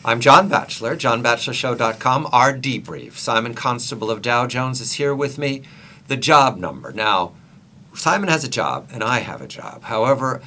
I'm John Batchelor, johnbatchelorShow.com, our debrief. Simon Constable of Dow Jones is here with me. The job number. Now, Simon has a job, and I have a job. However,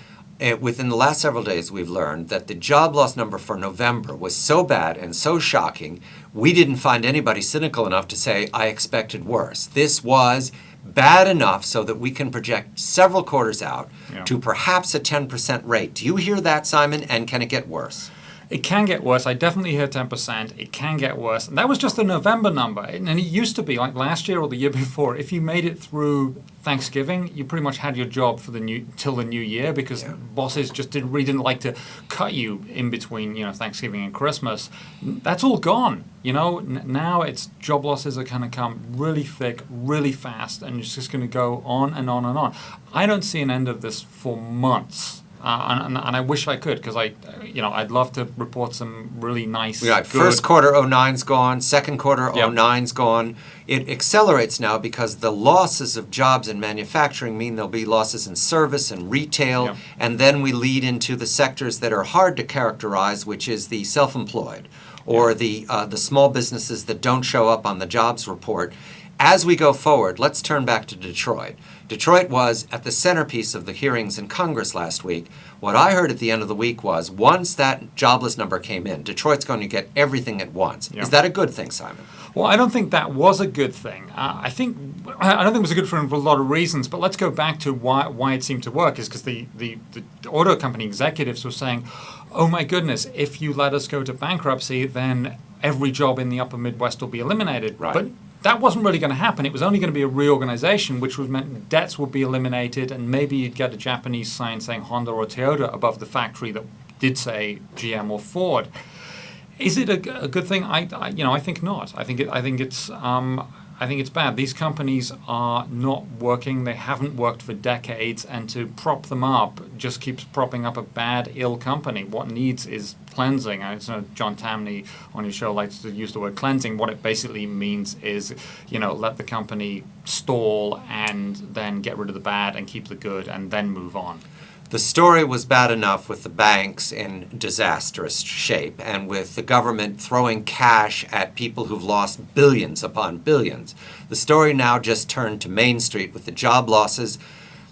within the last several days, we've learned that the job loss number for November was so bad and so shocking, we didn't find anybody cynical enough to say, I expected worse. This was bad enough so that we can project several quarters out to perhaps a 10% rate. Do you hear that, Simon? And can it get worse? It can get worse. I definitely hear 10%. It can get worse. And that was just the November number. And it used to be, like last year or the year before, if you made it through Thanksgiving, you pretty much had your job for till the new year, because bosses just really didn't like to cut you in between, Thanksgiving and Christmas. That's all gone. Now it's job losses are going to come really thick, really fast, and it's just going to go on and on and on. I don't see an end of this for months. And I wish I could, because I'd love to report some really nice. Right. First quarter 09's gone. Second quarter 09's gone. It accelerates now because the losses of jobs in manufacturing mean there'll be losses in service and retail, and then we lead into the sectors that are hard to characterize, which is the self-employed or the small businesses that don't show up on the jobs report. As we go forward, let's turn back to Detroit. Detroit was at the centerpiece of the hearings in Congress last week. What I heard at the end of the week was once that jobless number came in, Detroit's going to get everything at once. Is that a good thing, Simon? Well, I don't think that was a good thing. I don't think it was a good thing for a lot of reasons, but let's go back to why it seemed to work, is because the auto company executives were saying, oh my goodness, if you let us go to bankruptcy, then every job in the upper Midwest will be eliminated. Right. But that wasn't really going to happen. It was only going to be a reorganization, which would mean debts would be eliminated, and maybe you'd get a Japanese sign saying Honda or Toyota above the factory that did say GM or Ford. Is it a good thing? I think not. I think it's bad. These companies are not working. They haven't worked for decades, and to prop them up just keeps propping up a bad, ill company. What needs is cleansing. I know John Tamney on his show likes to use the word cleansing. What it basically means is, let the company stall and then get rid of the bad and keep the good and then move on. The story was bad enough with the banks in disastrous shape and with the government throwing cash at people who've lost billions upon billions. The story now just turned to Main Street with the job losses.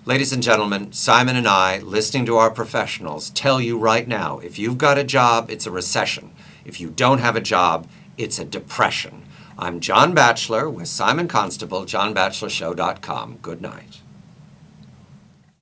Ladies and gentlemen, Simon and I, listening to our professionals, tell you right now, if you've got a job, it's a recession. If you don't have a job, it's a depression. I'm John Batchelor with Simon Constable, johnbatchelorshow.com. Good night.